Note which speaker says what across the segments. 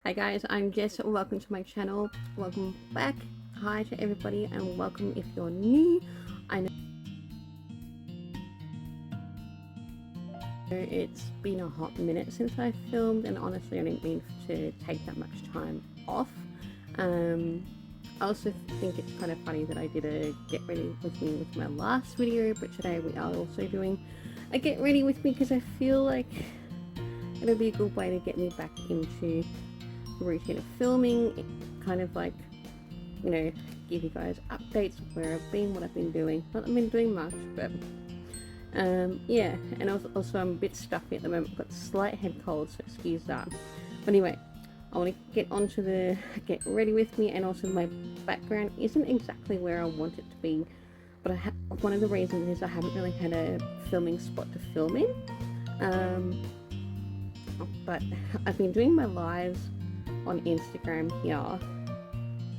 Speaker 1: Hi guys, I'm Jess. Welcome to my channel. Welcome back. Hi to everybody and welcome if you're new. I know it's been a hot minute since I filmed, and honestly I didn't mean to take that much time off. I also think it's kind of funny that I did a get ready with me with my last video, but today we are also doing a get ready with me because I feel like it'll be a good way to get me back into the routine of filming, kind of like, you know, give you guys updates of where I've been, what I've been doing. Not that I've been doing much, but yeah, and also I'm a bit stuffy at the moment. I've got a slight head cold, so excuse that. But anyway, I want to get onto the get ready with me, and also my background isn't exactly where I want it to be, but one of the reasons is I haven't really had a filming spot to film in. But I've been doing my lives on Instagram here.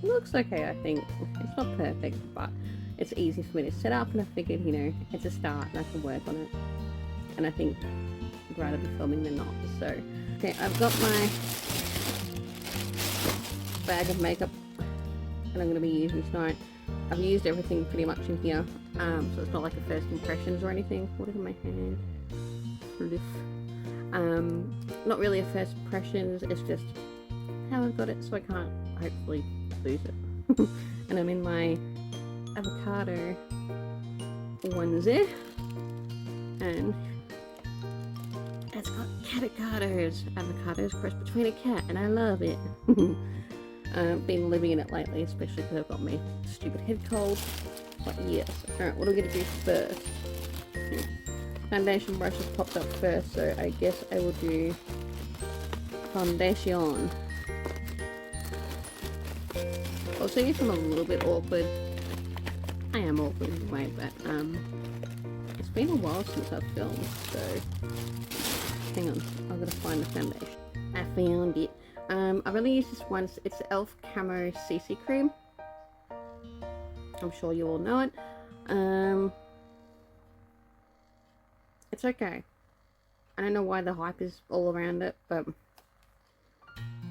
Speaker 1: It looks okay, I think. It's not perfect, but it's easy for me to set up, and I figured, you know, it's a start and I can work on it. And I think I'd rather be filming than not. So, okay, I've got my bag of makeup that I'm going to be using tonight. I've used everything pretty much in here, so it's not like a first impressions or anything. What is in my hand? Not really a first impressions, it's just how I got it so I can't hopefully lose it. And I'm in my avocado onesie, and it's got avocados crossed between a cat, and I love it. Been living in it lately, especially because I've got my stupid head cold. But yes, alright, what are we gonna do first? Foundation brush has popped up first, so I guess I will do foundation. Also, if I'm a little bit awkward, I am awkward anyway, but it's been a while since I've filmed, so hang on, I've got to find the foundation. I found it. I've only used this once. It's the e.l.f. Camo CC Cream. I'm sure you all know it. It's okay. I don't know why the hype is all around it, but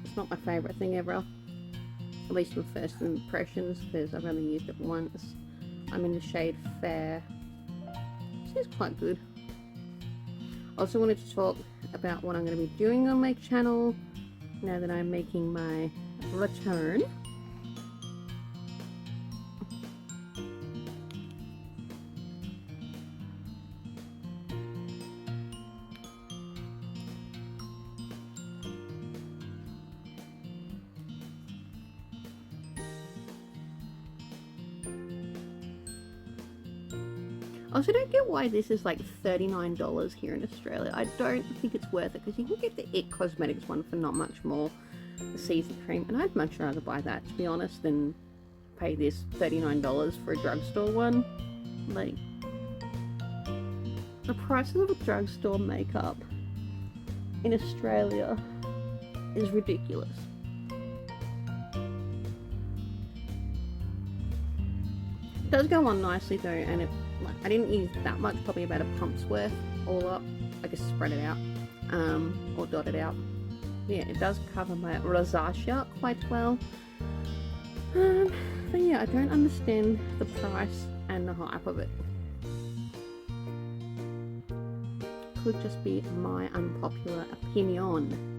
Speaker 1: it's not my favourite thing ever. At least from first impressions, because I've only used it once. I'm in the shade Fair. This is quite good. Also wanted to talk about what I'm going to be doing on my channel now that I'm making my return. I also don't get why this is like $39 here in Australia. I don't think it's worth it, because you can get the It Cosmetics one for not much more, the CC cream, and I'd much rather buy that, to be honest, than pay this $39 for a drugstore one. Like, the prices of a drugstore makeup in Australia is ridiculous. It does go on nicely though, and I didn't use that much, probably about a pump's worth all up. I just spread it out, or dot it out. Yeah, it does cover my rosacea quite well. But yeah, I don't understand the price and the hype of it. Could just be my unpopular opinion.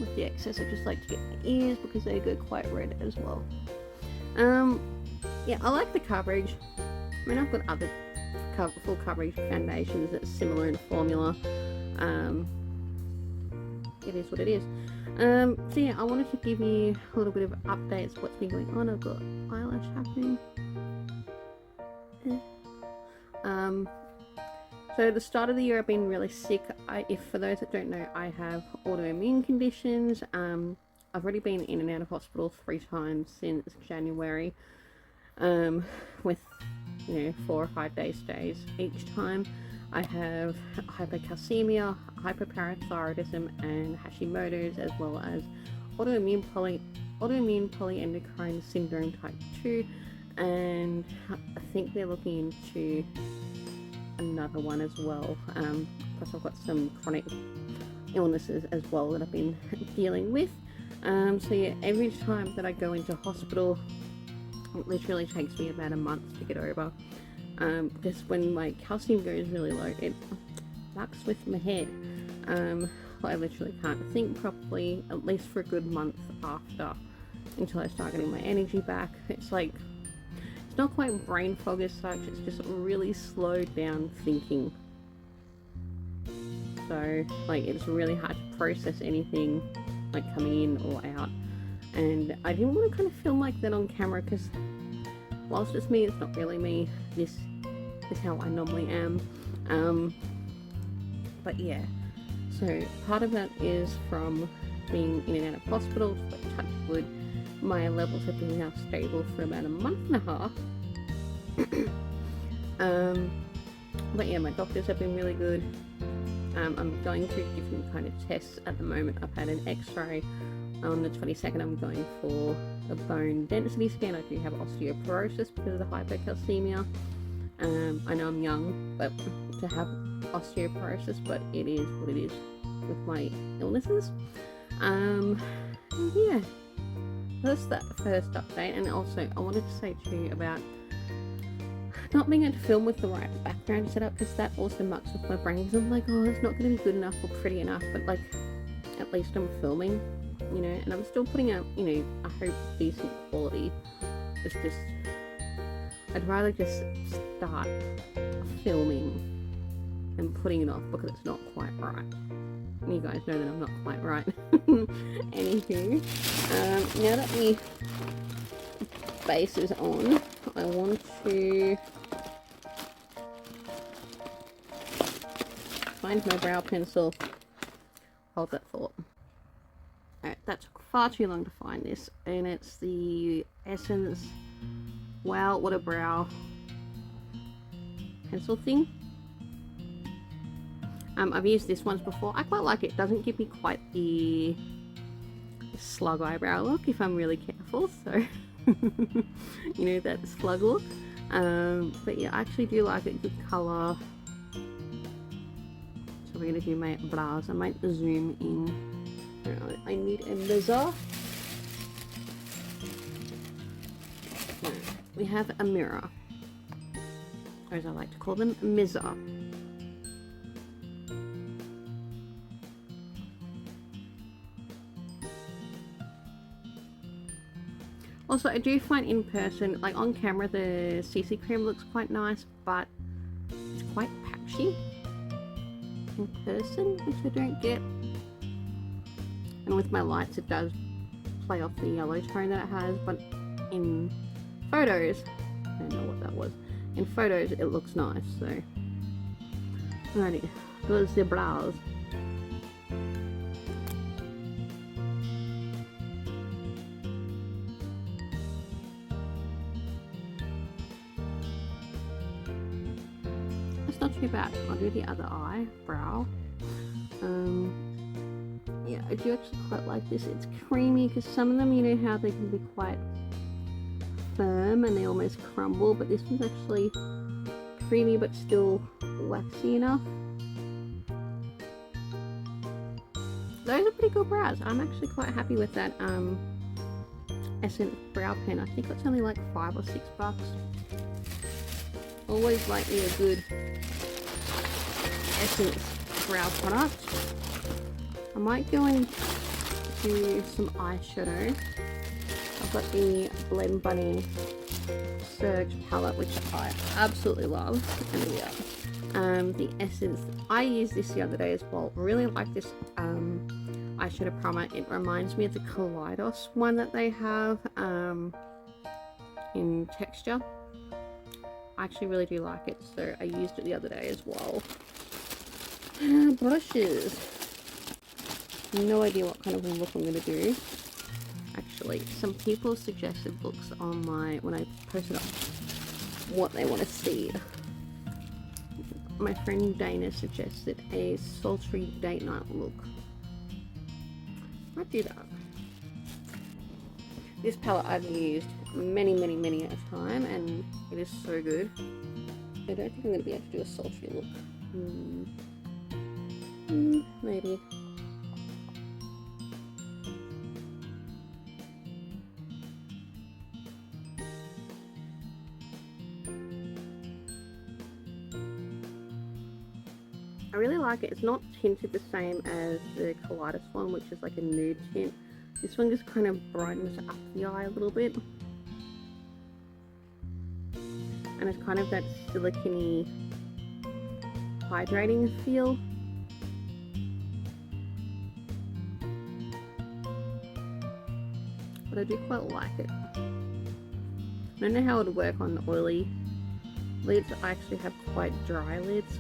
Speaker 1: With the excess, I just like to get my ears because they go quite red as well. Yeah, I like the coverage. I mean, I've got other full coverage foundations that's similar in formula. It is what it is. So yeah, I wanted to give you a little bit of updates what's been going on. I've got eyelash happening. So the start of the year I've been really sick. For those that don't know, I have autoimmune conditions. I've already been in and out of hospital 3 times since January, with, you know, 4 or 5 day stays each time. I have hypercalcemia, hyperparathyroidism, and Hashimoto's, as well as autoimmune polyendocrine syndrome type 2, and I think they're looking into another one as well. Plus I've got some chronic illnesses as well that I've been dealing with. So yeah, every time that I go into hospital, it literally takes me about a month to get over, because when my calcium goes really low, it fucks with my head. I literally can't think properly, at least for a good month after, until I start getting my energy back. It's like, it's not quite brain fog as such, it's just really slowed down thinking. So like, it's really hard to process anything like coming in or out, and I didn't want to kind of film like that on camera, because whilst it's me, it's not really me. This is how I normally am. But yeah, so part of that is from being in and out of hospital, like touch wood. My levels have been now stable for about a month and a half. But yeah, my doctors have been really good. I'm going through different kind of tests at the moment. I've had an x-ray on the 22nd. I'm going for a bone density scan. I do have osteoporosis because of the hypercalcemia. I know I'm young, but to have osteoporosis, but it is what it is with my illnesses. Yeah, that's that first update. And also I wanted to say too about not being able to film with the right background setup, because that also mucks with my brain, because I'm like, oh, it's not going to be good enough or pretty enough, but like, at least I'm filming, you know, and I'm still putting out, you know, I hope decent quality. It's just, I'd rather just start filming and putting it off because it's not quite right. You guys know that I'm not quite right. Anywho, now that the base is on, I want to find my brow pencil. Hold that thought. Alright, that took far too long to find this, and it's the Essence Wow What a Brow pencil thing. I've used this once before. I quite like it. It doesn't give me quite the slug eyebrow look if I'm really careful, so you know, that slug look. But yeah, I actually do like it. Good colour. So we're going to do my brows. I might zoom in. I need a mirror. We have a mirror, or as I like to call them, a mirror. Also, I do find in person, like on camera, the CC cream looks quite nice, but it's quite patchy in person, which I don't get. And with my lights, it does play off the yellow tone that it has, but in photos, I don't know what that was. In photos, it looks nice, so. Alrighty, those are the brows. Not too bad. I'll do the other eyebrow. Yeah, I do actually quite like this. It's creamy, because some of them, you know how they can be quite firm and they almost crumble, but this one's actually creamy but still waxy enough. Those are pretty good brows. I'm actually quite happy with that Essence brow pen. I think it's only like $5 or $6. Always like me a good Essence brow product. I might go into some eyeshadow. I've got the Blend Bunny Surge palette, which I absolutely love. And the Essence, I used this the other day as well. Really like this eyeshadow primer. It reminds me of the Kaleidos one that they have in texture. I actually really do like it, so I used it the other day as well. Brushes. No idea what kind of a look I'm going to do. Actually, some people suggested looks on my, when I posted up what they want to see my friend Dana suggested a sultry date night look. Might do that. This palette I've used many at a time, and it is so good. I don't think I'm going to be able to do a sultry look. Maybe. I really like it. It's not tinted the same as the Kaleidos one, which is like a nude tint. This one just kind of brightens up the eye a little bit. And it's kind of that silicone-y, hydrating feel. But I do quite like it. I don't know how it would work on oily lids. I actually have quite dry lids.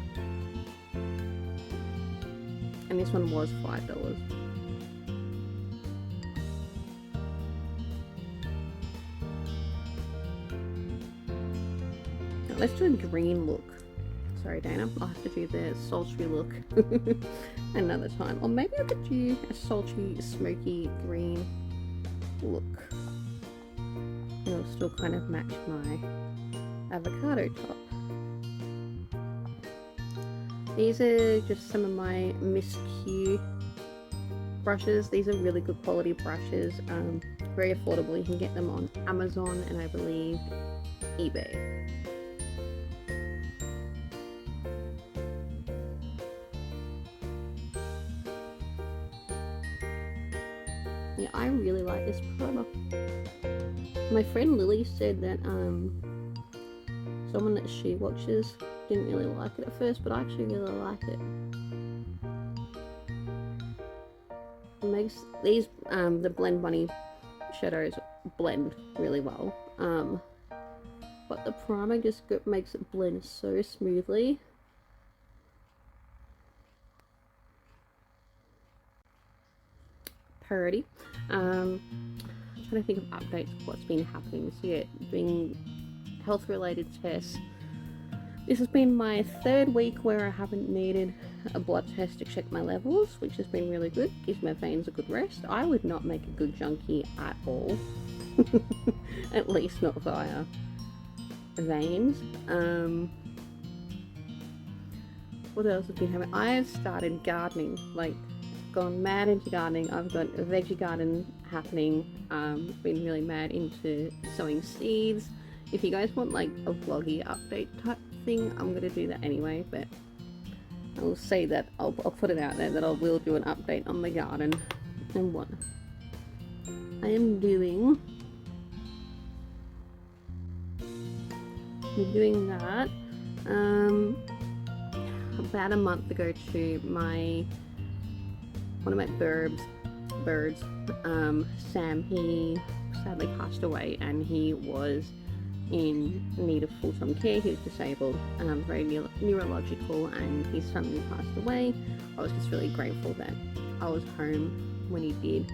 Speaker 1: And this one was $5. Now let's do a green look. Sorry, Dana, I'll have to do the sultry look another time. Or maybe I could do a sultry, smoky green look. And it'll still kind of match my avocado top. These are just some of my Miss Q brushes. These are really good quality brushes, very affordable. You can get them on Amazon and I believe eBay. Yeah, I really like this product. My friend Lily said that someone that she watches didn't really like it at first, but I actually really like it. It makes these the Blend Bunny shadows blend really well, but the primer just makes it blend so smoothly. Parody. I'm trying to think of updates of what's been happening. So yeah, doing health related tests. This has been my 3rd week where I haven't needed a blood test to check my levels, which has been really good. Gives my veins a good rest. I would not make a good junkie at all. At least not via veins. What else has been happening? I have started gardening, like gone mad into gardening. I've got a veggie garden happening. Been really mad into sowing seeds. If you guys want like a vloggy update type thing, I'm gonna do that anyway, but I'll say that I'll put it out there that I will do an update on the garden and what I am doing. I'm doing that. About a month ago to one of my birds, Sam, he sadly passed away and he was in need of full-time care. He was disabled, very neurological, and he suddenly passed away. I was just really grateful that I was home when he did,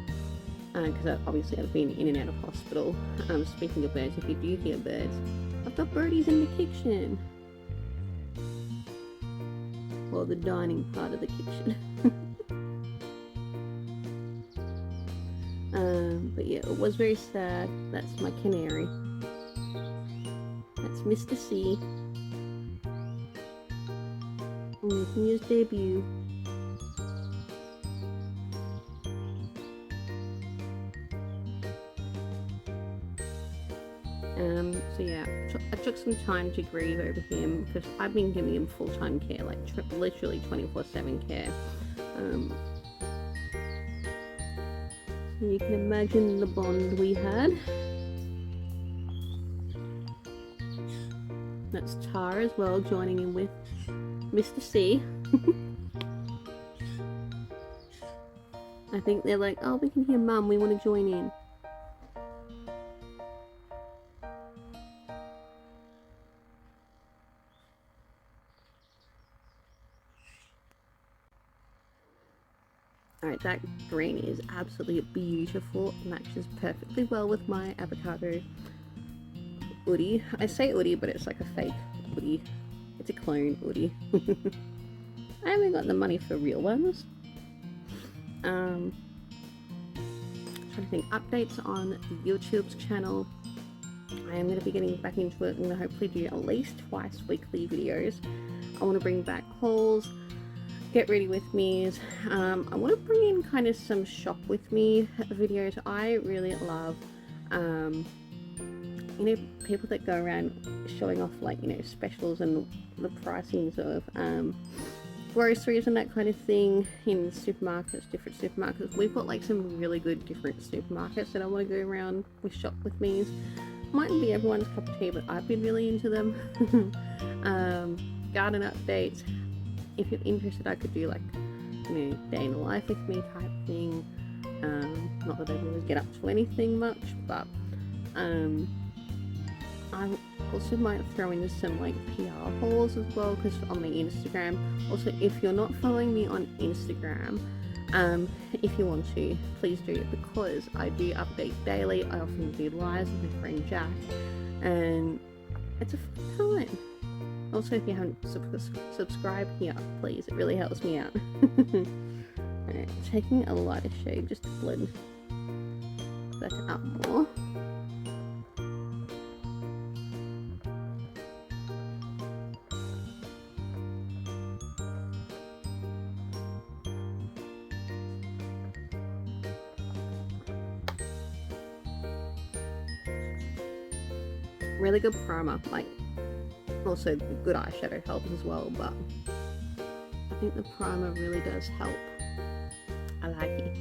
Speaker 1: because obviously I've been in and out of hospital. Speaking of birds, if you do hear birds, I've got birdies in the kitchen. Well, the dining part of the kitchen. But yeah, it was very sad. That's my canary. That's Mr. C. Making his debut. So yeah, I took some time to grieve over him because I've been giving him full-time care, like literally 24/7 care. So you can imagine the bond we had. That's Tara as well, joining in with Mr. C. I think they're like, oh, we can hear Mum, we want to join in. Alright, that green is absolutely beautiful. It matches perfectly well with my avocado hoodie. I say hoodie, but it's like a fake hoodie. It's a clone hoodie. I haven't got the money for real ones. Trying to think, updates on the YouTube's channel. I am going to be getting back into it. I'm going to hopefully do at least twice weekly videos. I want to bring back hauls, get ready with me's. I want to bring in kind of some shop with me videos. I really love, you know, people that go around showing off, like, you know, specials and the pricings of groceries and that kind of thing in supermarkets, different supermarkets. We've got like some really good different supermarkets that I want to go around with shop with me's. Mightn't be everyone's cup of tea, but I've been really into them. Garden updates. If you're interested, I could do like, you know, day in the life with me type thing. Not that I always get up to anything much, but I also might throw in some like PR hauls as well, because on my Instagram. Also, if you're not following me on Instagram, if you want to, please do, because I do update daily. I often do lives with my friend Jack, and it's a fun time. Also, if you haven't subscribed here, please, it really helps me out. Alright, taking a lighter shade just to blend that up more. Really good primer, like, also good eyeshadow helps as well, but I think the primer really does help. I like it.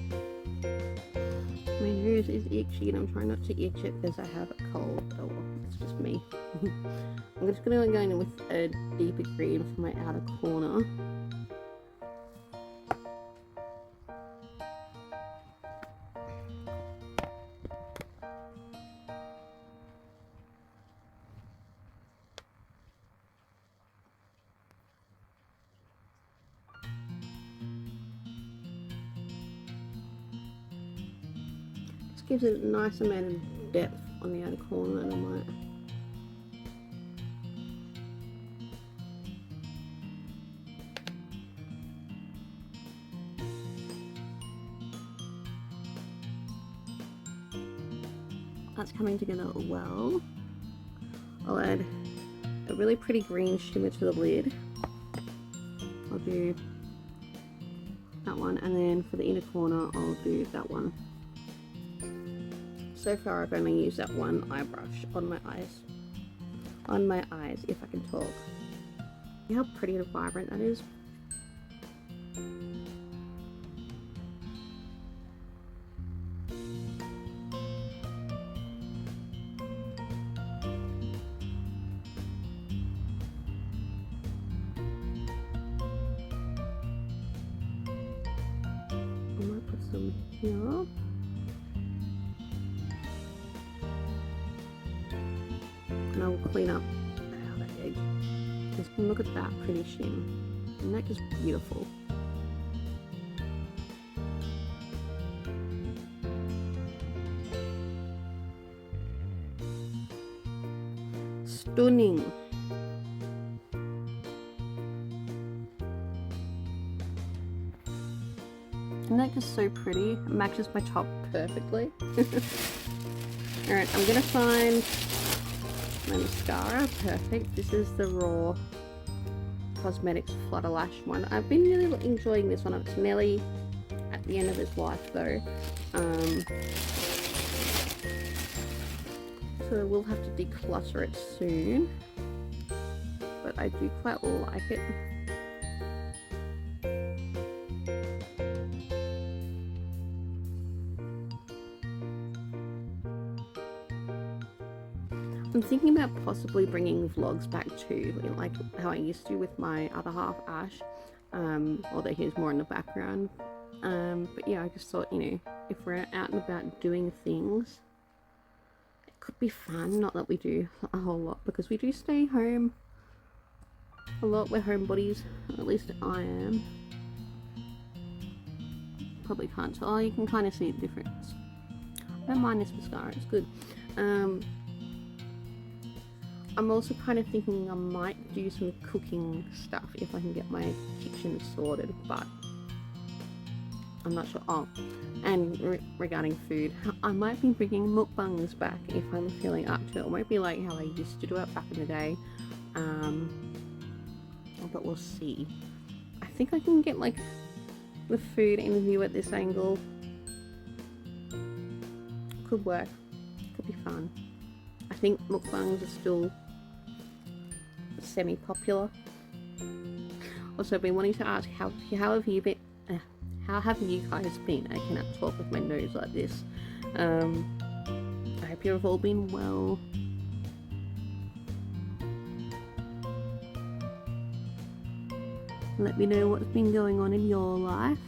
Speaker 1: My nose is itchy and I'm trying not to itch it because I have a cold. Oh, it's just me. I'm just going to go in with a deeper green for my outer corner. Gives it a nice amount of depth on the outer corner, and I might that's coming together well. I'll add a really pretty green shimmer to the lid. I'll do that one, and then for the inner corner I'll do that one. So far I've only used that one eye brush on my eyes. On my eyes, if I can talk. See how pretty and vibrant that is? I might put some here. And I will clean up the outer edge. Just look at that pretty shim. Isn't that just beautiful? Stunning. Isn't that just so pretty? It matches my top perfectly. Alright, I'm gonna find my mascara. Perfect. This is the Raw Cosmetics Flutter Lash one. I've been really enjoying this one. It's nearly at the end of its life though. So we'll have to declutter it soon. But I do quite like it. I'm thinking about possibly bringing vlogs back too, like how I used to with my other half, Ash, although he's more in the background. But yeah, I just thought, you know, if we're out and about doing things, it could be fun. Not that we do a whole lot, because we do stay home a lot. We're homebodies, at least I am. Probably can't tell. Oh, you can kind of see the difference. I don't mind this mascara, it's good. I'm also kind of thinking I might do some cooking stuff if I can get my kitchen sorted, but I'm not sure. Oh, and regarding food, I might be bringing mukbangs back if I'm feeling up to it. It won't be like how I used to do it back in the day, but we'll see. I think I can get like the food in view at this angle. Could work. Could be fun. I think mukbangs are still semi-popular. Also, I've been wanting to ask how have you been? How have you guys been? I cannot talk with my nose like this. I hope you've all been well. Let me know what's been going on in your life.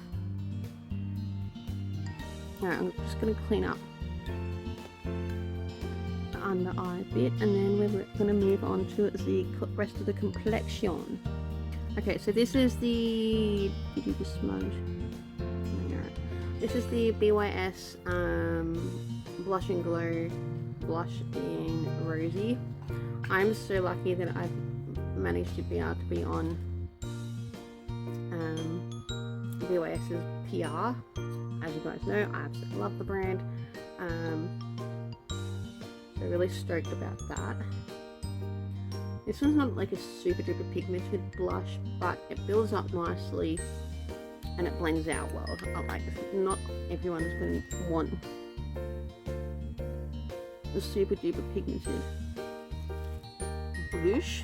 Speaker 1: Alright, I'm just going to clean up the under eye bit, and then we're going to move on to the rest of the complexion. Okay, so this is the... Did you just smudge? This is the BYS Blush and Glow Blush in Rosy. I'm so lucky that I've managed to be able to be on BYS's PR. As you guys know, I absolutely love the brand. So really stoked about that. This one's not like a super duper pigmented blush, but it builds up nicely and it blends out well. Like, not everyone is going to want the super duper pigmented blush.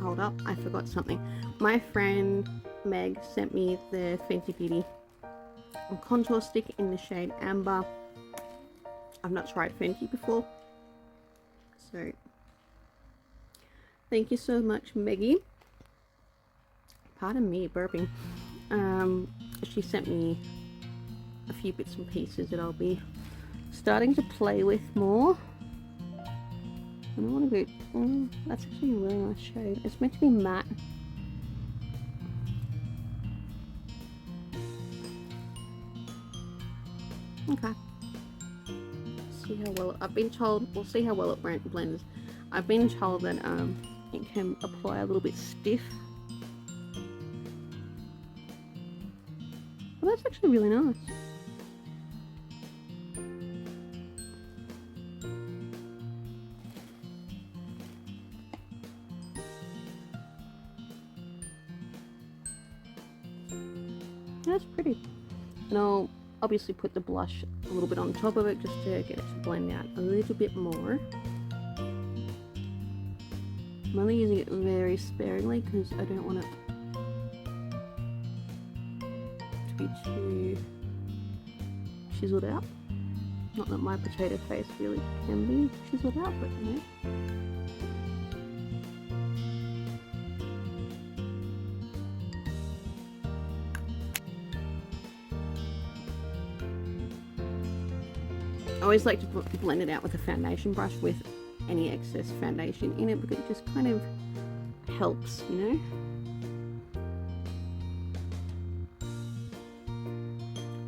Speaker 1: Hold up, I forgot something. My friend Meg sent me the Fenty Beauty contour stick in the shade Amber. I've not tried Fenty before, so thank you so much, Meggie. Pardon me burping. She sent me a few bits and pieces that I'll be starting to play with more. I don't want to go... Oh, that's actually a really nice shade. It's meant to be matte. Okay. See how well... I've been told... We'll see how well it blends. I've been told that it can apply a little bit stiff. Well, that's actually really nice. That's pretty. And I'll obviously put the blush a little bit on top of it just to get it to blend out a little bit more. I'm only using it very sparingly because I don't want it to be too chiseled out. Not that my potato face really can be chiseled out, but you know. I always like to blend it out with a foundation brush with any excess foundation in it because it just kind of helps, you know.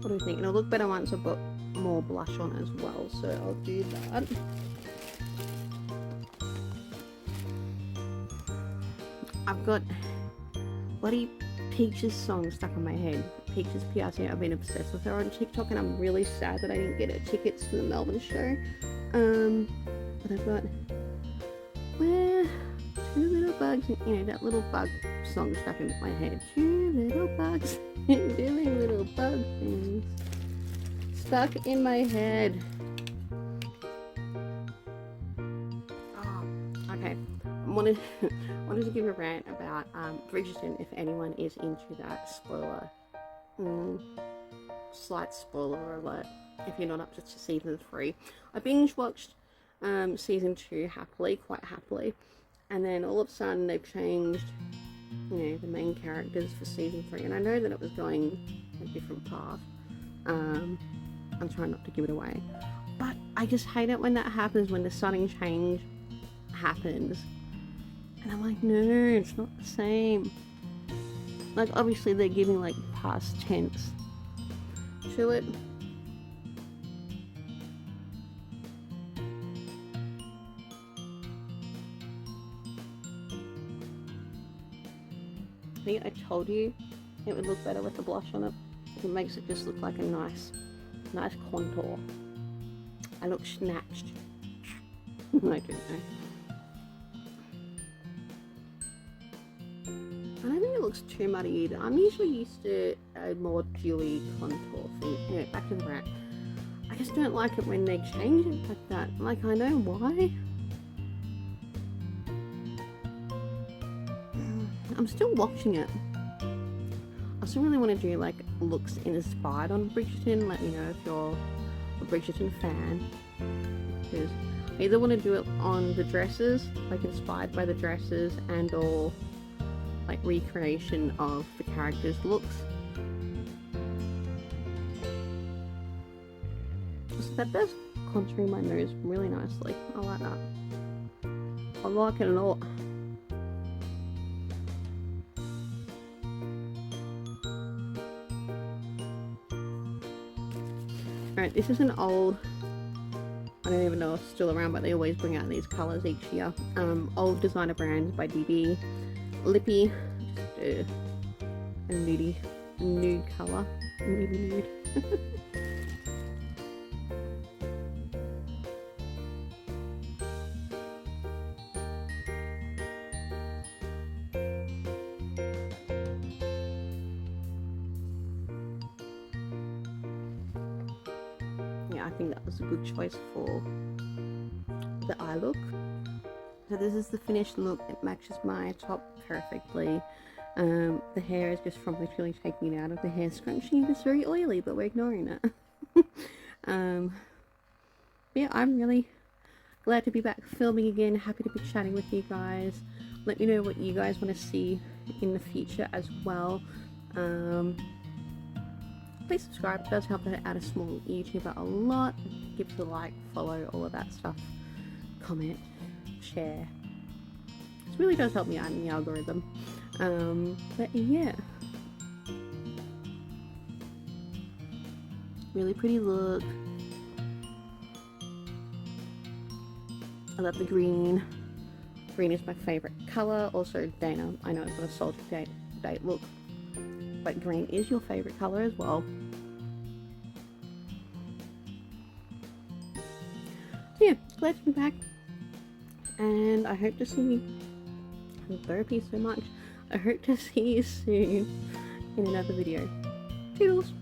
Speaker 1: What do you think? It'll look better once I've got more blush on as well, so I'll do that. I've got bloody Peaches song stuck in my head. Peaches PRC, I've been obsessed with her on TikTok, and I'm really sad that I didn't get her tickets for the Melbourne show. But I've got where two little bugs, you know, that little bug song stuck in my head. Two little bugs doing little bug things stuck in my head. Oh, okay. I wanted to give a rant about Bridgerton, if anyone is into that. Spoiler. Slight spoiler alert if you're not up to season 3. I binge watched season 2 quite happily, and then all of a sudden they've changed, you know, the main characters for season 3, and I know that it was going a different path. I'm trying not to give it away, but I just hate it when that happens, when the sudden change happens, and I'm like, no, it's not the same. Like, obviously they're giving like past tense to it. I think I told you it would look better with the blush on it. It makes it just look like a nice contour. I look snatched. I don't know. I don't think it looks too muddy either. I'm usually used to a more dewy contour thing. Anyway, back to the rat. I just don't like it when they change it like that. Like, I know why. I'm still watching it. I still really want to do like looks inspired on Bridgerton. Let me know if you're a Bridgerton fan. Because I either want to do it on the dresses, like inspired by the dresses, and or like recreation of the characters' looks. So that does contouring my nose really nicely. I like that. I like it a lot. Alright, this is an old, I don't even know if it's still around, but they always bring out these colours each year. Old designer brands by DB. Lippy, just a nude colour. Nude. Yeah, I think that was a good choice for the eye look. So this is the finished look. It matches my top perfectly. The hair is just from literally taking it out of the hair scrunchie. It's very oily, but we're ignoring it. Yeah, I'm really glad to be back filming again. Happy to be chatting with you guys. Let me know what you guys want to see in the future as well. Please subscribe. It does help out a small YouTuber a lot. Give us a like, follow, all of that stuff. Comment, share. This really does help me out in the algorithm. But yeah, really pretty look. I love the green. Green is my favorite color. Also, Dana, I know it's got a salty date look, but green is your favorite color as well. So yeah, glad to be back, and I hope to see you. I love therapy so much. I hope to see you soon in another video. Toodles!